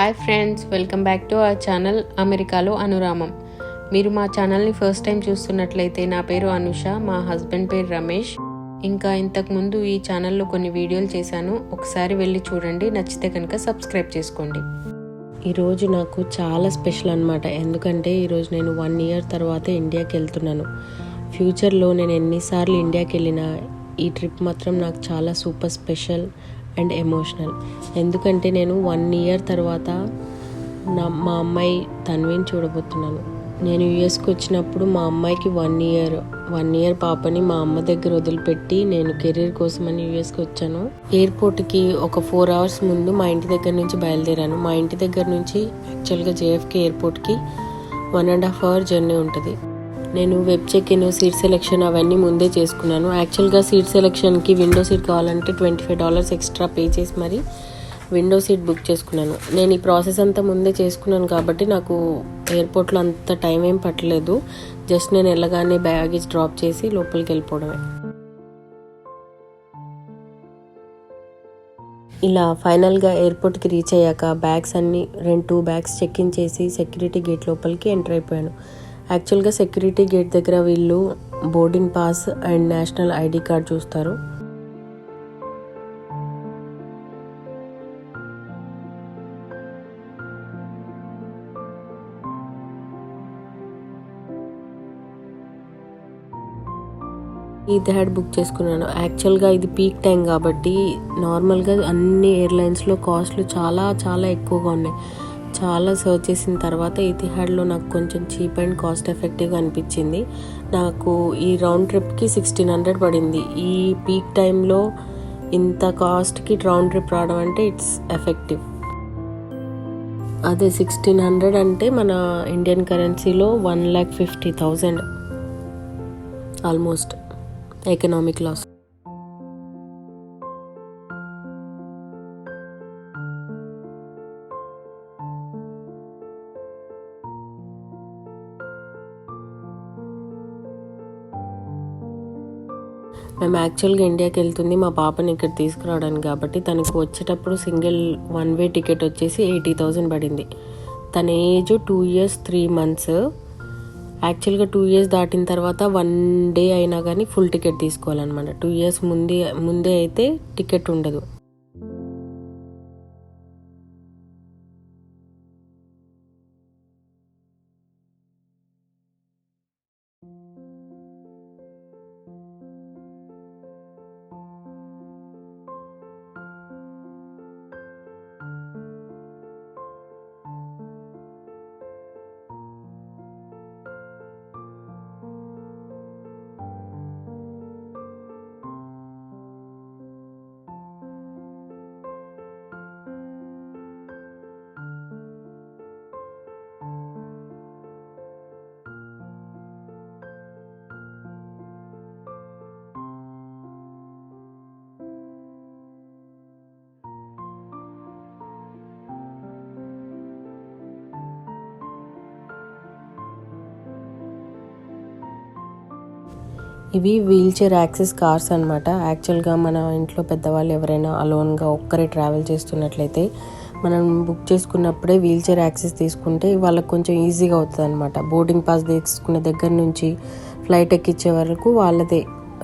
Hi friends, welcome back to our channel అమెరికాలో అనురామం. మీరు మా ఛానల్ని ఫస్ట్ టైం చూస్తున్నట్లయితే నా పేరు అనుష, మా హస్బెండ్ పేరు రమేష్. ఇంకా ఇంతకుముందు ఈ ఛానల్లో కొన్ని వీడియోలు చేశాను, ఒకసారి వెళ్ళి చూడండి. నచ్చితే కనుక సబ్స్క్రైబ్ చేసుకోండి. ఈరోజు నాకు చాలా స్పెషల్ అనమాట. ఎందుకంటే ఈరోజు నేను 1 year తర్వాత ఇండియాకి వెళ్తున్నాను. ఫ్యూచర్లో నేను ఎన్నిసార్లు ఇండియాకి వెళ్ళినా ఈ ట్రిప్ మాత్రం నాకు చాలా సూపర్ స్పెషల్ అండ్ ఎమోషనల్. ఎందుకంటే నేను 1 year తర్వాత మా అమ్మాయి తన్విని చూడబోతున్నాను. నేను యూఎస్కి వచ్చినప్పుడు మా అమ్మాయికి 1 year పాపని మా అమ్మ దగ్గర వదిలిపెట్టి నేను కెరీర్ కోసమని యూఎస్కి వచ్చాను. ఎయిర్పోర్ట్కి ఒక 4 hours ముందు మా ఇంటి దగ్గర నుంచి బయలుదేరాను. మా ఇంటి దగ్గర నుంచి యాక్చువల్గా JFK ఎయిర్పోర్ట్కి 1.5 hour జర్నీ ఉంటుంది. నేను వెబ్ చెక్-ఇన్, సీట్ సెలెక్షన్ అవన్నీ ముందే చేసుకున్నాను. యాక్చువల్గా సీట్ సెలెక్షన్కి విండో సీట్ కావాలంటే $25 ఎక్స్ట్రా పే చేసి మరి విండో సీట్ బుక్ చేసుకున్నాను. నేను ఈ ప్రాసెస్ అంతా ముందే చేసుకున్నాను కాబట్టి నాకు ఎయిర్పోర్ట్లో అంత టైం ఏం పట్టలేదు. జస్ట్ నేను వెళ్ళగానే బ్యాగేజ్ డ్రాప్ చేసి లోపలికి వెళ్ళిపోవడమే. ఇలా ఫైనల్గా ఎయిర్పోర్ట్కి రీచ్ అయ్యాక బ్యాగ్స్ అన్నీ 2 bags చెక్-ఇన్ చేసి సెక్యూరిటీ గేట్ లోపలికి ఎంటర్ అయిపోయాను. యాక్చువల్గా సెక్యూరిటీ గేట్ దగ్గర వీళ్ళు boarding pass and national ID card చూస్తారు. ఈథర్డ్ బుక్ చేసుకున్నాను. యాక్చువల్గా ఇది పీక్ టైం కాబట్టి నార్మల్గా అన్ని ఎయిర్లైన్స్లో కాస్ట్లు చాలా చాలా ఎక్కువగా ఉన్నాయి. చాలా సర్చ్ చేసిన తర్వాత ఈథర్డ్లో నాకు కొంచెం చీప్ అండ్ కాస్ట్ ఎఫెక్టివ్గా అనిపించింది. నాకు ఈ రౌండ్ ట్రిప్కి 1600 పడింది. ఈ పీక్ టైంలో ఇంత కాస్ట్కి రౌండ్ ట్రిప్ రావడం అంటే ఇట్స్ ఎఫెక్టివ్. అదే 1600 అంటే మన ఇండియన్ కరెన్సీలో 1,50,000 ఆల్మోస్ట్ ఎకనామిక్ లాస్. మేము యాక్చువల్గా ఇండియాకి వెళ్తుంది మా పాపని ఇక్కడ తీసుకురావడానికి కాబట్టి తనకు వచ్చేటప్పుడు సింగిల్ 1-way టికెట్ వచ్చేసి 80,000 పడింది. తన ఏజ్ 2 years 3 months. యాక్చువల్గా 2 years దాటిన తర్వాత 1 day అయినా కానీ ఫుల్ టికెట్ తీసుకోవాలన్నమాట. 2 years ముందే అయితే టికెట్ ఉండదు. ఇవి వీల్ చైర్ యాక్సెస్ కార్స్ అనమాట. యాక్చువల్గా మన ఇంట్లో పెద్దవాళ్ళు ఎవరైనా అలోన్గా ఒక్కరే ట్రావెల్ చేస్తున్నట్లయితే మనం బుక్ చేసుకున్నప్పుడే వీల్ చైర్ యాక్సెస్ తీసుకుంటే వాళ్ళకి కొంచెం ఈజీగా అవుతుంది అనమాట. బోర్డింగ్ పాస్ తీసుకునే దగ్గర నుంచి ఫ్లైట్ ఎక్కించే వరకు వాళ్ళదే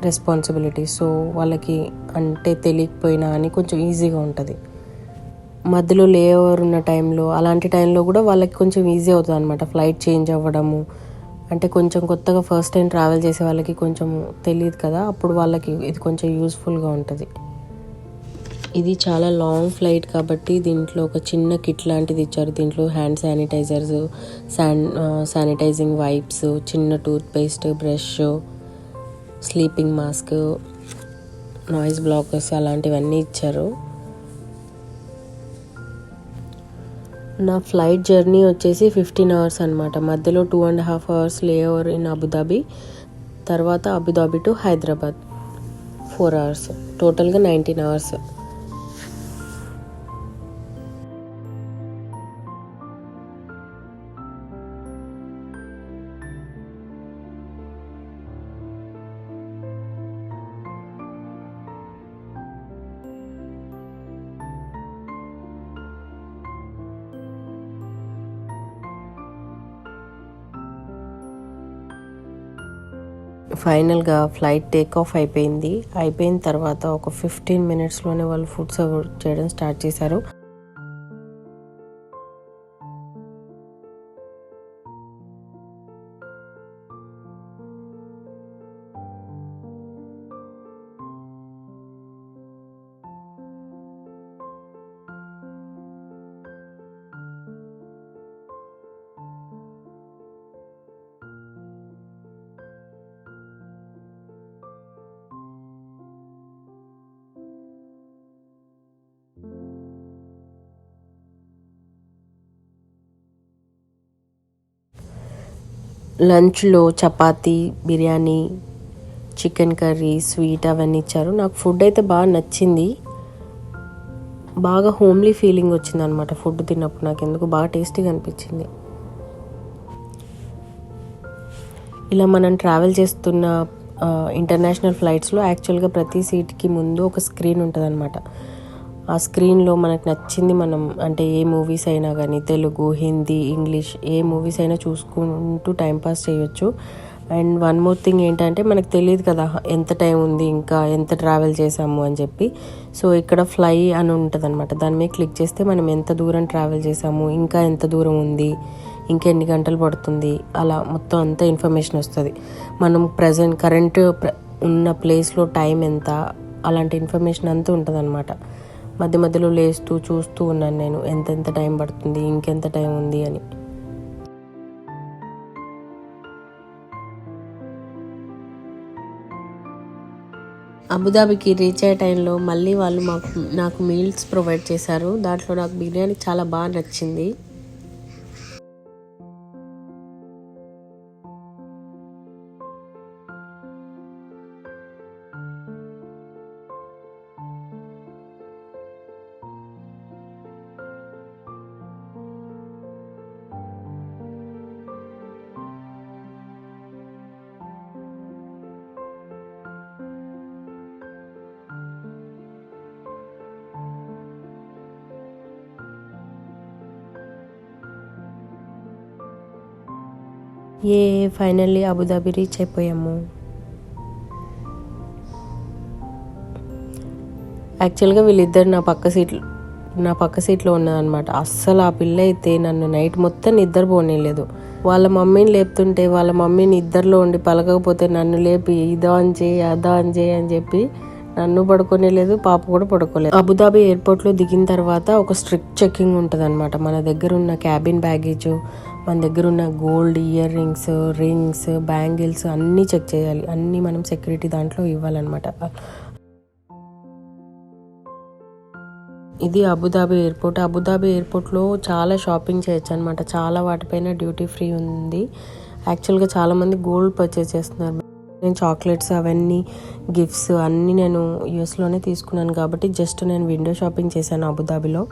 రెస్పాన్సిబిలిటీ. సో వాళ్ళకి అంటే తెలియకపోయినా అని కొంచెం ఈజీగా ఉంటుంది. మధ్యలో లేఓవర్ ఉన్న టైంలో అలాంటి టైంలో కూడా వాళ్ళకి కొంచెం ఈజీ అవుతుంది అనమాట. ఫ్లైట్ చేంజ్ అవ్వడము అంటే కొంచెం కొత్తగా ఫస్ట్ టైం ట్రావెల్ చేసే వాళ్ళకి కొంచెం తెలియదు కదా, అప్పుడు వాళ్ళకి ఇది కొంచెం యూస్ఫుల్గా ఉంటుంది. ఇది చాలా లాంగ్ ఫ్లైట్ కాబట్టి దీంట్లో ఒక చిన్న కిట్ లాంటిది ఇచ్చారు. దీంట్లో హ్యాండ్ శానిటైజర్స్, శానిటైజింగ్ వైప్స్, చిన్న toothpaste, brush, sleeping mask, noise blockers అలాంటివన్నీ ఇచ్చారు. నా ఫ్లైట్ జర్నీ వచ్చేసి 15 hours అనమాట. మధ్యలో 2.5 hours లేఓవర్ ఇన్ అబుదాబి, తర్వాత అబుదాబి టు హైదరాబాద్ 4 hours, టోటల్గా 19 hours. ఫైనల్గా ఫ్లైట్ టేక్ ఆఫ్ అయిపోయిన తర్వాత ఒక 15 minutesలోనే వాళ్ళు ఫుడ్ సర్వ్ చేయడం స్టార్ట్ చేశారు. లంచ్లో chapati, biryani, chicken curry, sweet అవన్నీ ఇచ్చారు. నాకు ఫుడ్ అయితే బాగా నచ్చింది. బాగా హోమ్లీ ఫీలింగ్ వచ్చింది అనమాట ఫుడ్ తిన్నప్పుడు. నాకు ఎందుకు బాగా టేస్టీగా అనిపించింది. ఇలా మనం ట్రావెల్ చేస్తున్న ఇంటర్నేషనల్ ఫ్లైట్స్లో యాక్చువల్గా ప్రతి సీట్కి ముందు ఒక స్క్రీన్ ఉంటుంది అనమాట. ఆ స్క్రీన్లో మనకు నచ్చింది మనం అంటే ఏ మూవీస్ అయినా కానీ తెలుగు, హిందీ, ఇంగ్లీష్ ఏ మూవీస్ అయినా చూసుకుంటూ టైంపాస్ చేయొచ్చు. అండ్ వన్ మోర్ థింగ్ ఏంటంటే మనకు తెలియదు కదా ఎంత టైం ఉంది, ఇంకా ఎంత ట్రావెల్ చేసాము అని చెప్పి. సో ఇక్కడ ఫ్లై అని ఉంటుంది అనమాట. దాని మీద క్లిక్ చేస్తే మనం ఎంత దూరం ట్రావెల్ చేసాము, ఇంకా ఎంత దూరం ఉంది, ఇంకెన్ని గంటలు పడుతుంది, అలా మొత్తం అంతా ఇన్ఫర్మేషన్ వస్తుంది. మనం కరెంట్ ఉన్న ప్లేస్లో టైం ఎంత, అలాంటి ఇన్ఫర్మేషన్ అంతా ఉంటుంది అనమాట. మధ్య మధ్యలో లేస్తూ చూస్తూ ఉన్నాను నేను ఎంతెంత టైం పడుతుంది, ఇంకెంత టైం ఉంది అని. అబుదాబికి రీచ్ అయ్యే టైంలో మళ్ళీ వాళ్ళు నాకు మీల్స్ ప్రొవైడ్ చేశారు. దాంట్లో నాకు బిర్యానీ చాలా బాగా నచ్చింది. ఫైనల్లీ అబుదాబి రీచ్ అయిపోయాము. యాక్చువల్గా వీళ్ళిద్దరు నా పక్క సీట్లో ఉన్నదన్నమాట. అస్సలు ఆ పిల్ల అయితే నన్ను నైట్ మొత్తం నిద్రపోనేలేదు. వాళ్ళ మమ్మీని లేపుతుంటే వాళ్ళ మమ్మీని నిద్రలో ఉండి పలకకపోతే నన్ను లేపి ఇదా అని చేయి అదా అని చేయి అని చెప్పి నన్ను పడుకోనేలేదు, పాప కూడా పడుకోలేదు. అబుదాబి ఎయిర్పోర్ట్లో దిగిన తర్వాత ఒక స్ట్రిక్ట్ చెకింగ్ ఉంటుంది అనమాట. మన దగ్గర ఉన్న క్యాబిన్ బ్యాగేజ్, మన దగ్గర ఉన్న గోల్డ్ ఇయర్ రింగ్స్, బ్యాంగిల్స్ అన్నీ చెక్ చేయాలి. అన్నీ మనం సెక్యూరిటీ దాంట్లో ఇవ్వాలన్నమాట. ఇది అబుదాబి ఎయిర్పోర్ట్. అబుదాబి ఎయిర్పోర్ట్లో చాలా షాపింగ్ చేయొచ్చు అనమాట. చాలా వాటిపైన డ్యూటీ ఫ్రీ ఉంది. యాక్చువల్గా చాలామంది గోల్డ్ పర్చేస్ చేస్తున్నారు. నేను చాక్లెట్స్ అవన్నీ గిఫ్ట్స్ అన్నీ నేను యూఎస్లోనే తీసుకున్నాను కాబట్టి జస్ట్ నేను విండో షాపింగ్ చేశాను అబుదాబిలో.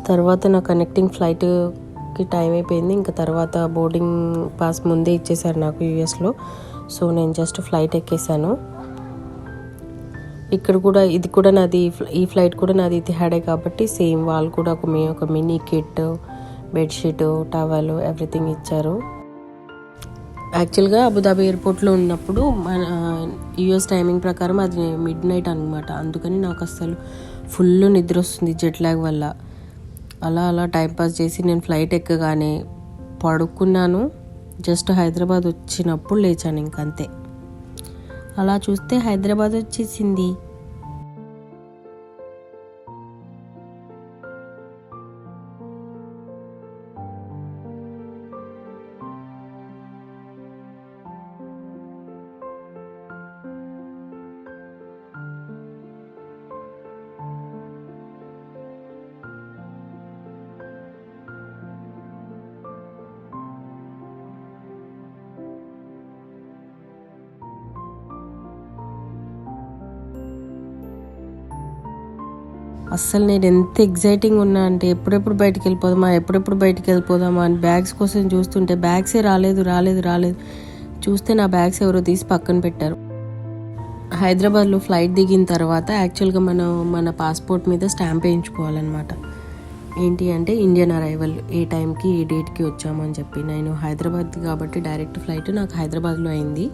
తర్వాత నా కనెక్టింగ్ ఫ్లైట్కి టైం అయిపోయింది. ఇంకా తర్వాత బోర్డింగ్ పాస్ ముందే ఇచ్చేసారు నాకు యూఎస్లో. సో నేను జస్ట్ ఫ్లైట్ ఎక్కేసాను. ఇక్కడ కూడా ఇది కూడా నాది, ఈ ఫ్లైట్ కూడా నాది ఇతిహాడే కాబట్టి సేమ్ వాళ్ళు కూడా ఒక mini kit, bedsheet, towel everything ఇచ్చారు. యాక్చువల్గా అబుదాబి ఎయిర్పోర్ట్లో ఉన్నప్పుడు మన యూఎస్ టైమింగ్ ప్రకారం అది మిడ్-నైట్ అనమాట. అందుకని నాకు అసలు ఫుల్ నిద్ర వస్తుంది జెట్ లాగ్ వల్ల. అలా టైంపాస్ చేసి నేను ఫ్లైట్ ఎక్కగానే పడుకున్నాను. జస్ట్ హైదరాబాద్ వచ్చినప్పుడు లేచాను ఇంకంతే. అలా చూస్తే హైదరాబాద్ వచ్చేసింది. అస్సలు నేను ఎంత ఎగ్జైటింగ్ ఉన్నా అంటే ఎప్పుడెప్పుడు బయటికి వెళ్ళిపోదామా అని బ్యాగ్స్ కోసం చూస్తుంటే బ్యాగ్సే రాలేదు. చూస్తే నా బ్యాగ్స్ ఎవరో తీసి పక్కన పెట్టారు. హైదరాబాద్లో ఫ్లైట్ దిగిన తర్వాత యాక్చువల్గా మనం మన పాస్పోర్ట్ మీద స్టాంప్ వేయించుకోవాలన్నమాట. ఏంటి అంటే ఇండియన్ అరైవల్, ఏ టైంకి ఏ డేట్కి వచ్చామని చెప్పి. నేను హైదరాబాద్ కాబట్టి డైరెక్ట్ ఫ్లైట్ నాకు హైదరాబాద్లో అయింది.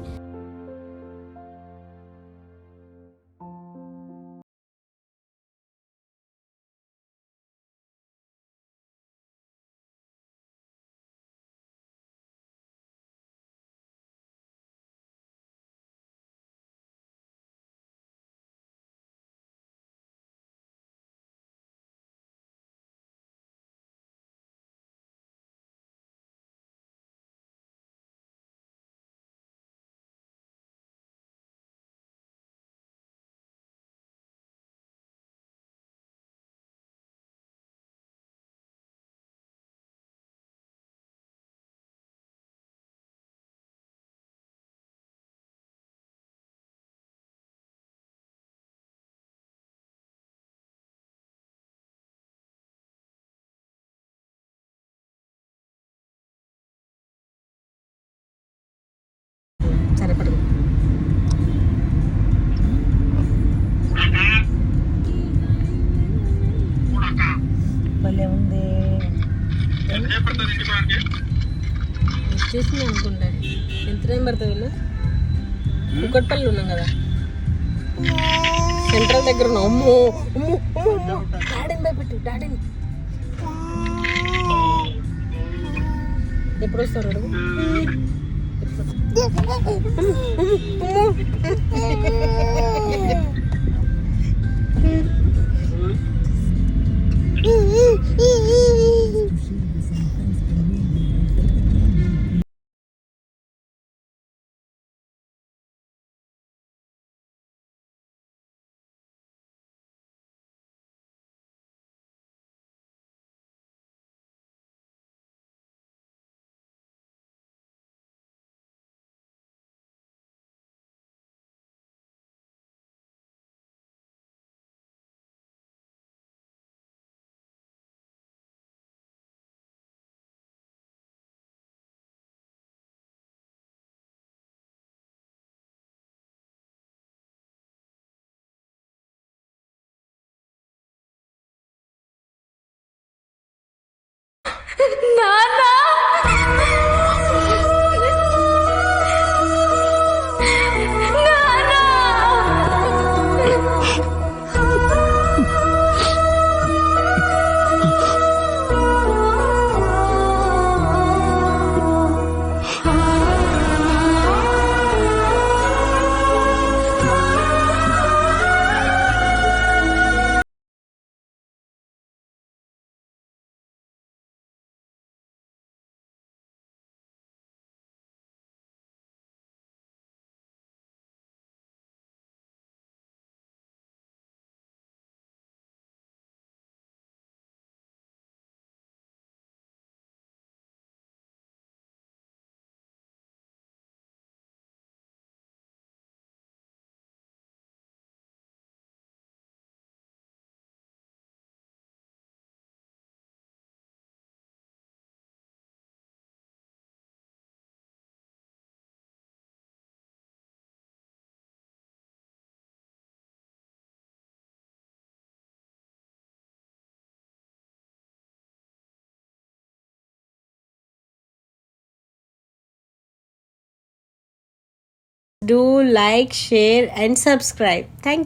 సరే పడుకో. భలే ఉంది. వచ్చేసింది అనుకుంటా. ఎంత టైం పడుతుంది? కుక్కట్పల్లి ఉన్నాం కదా, సెంట్రల్ దగ్గర ఉన్నాం. అమ్మో డాడీని భయపెట్టు. డాడీని ఎప్పుడు వస్తారు అడుగు. Do like, share and subscribe. Thank you.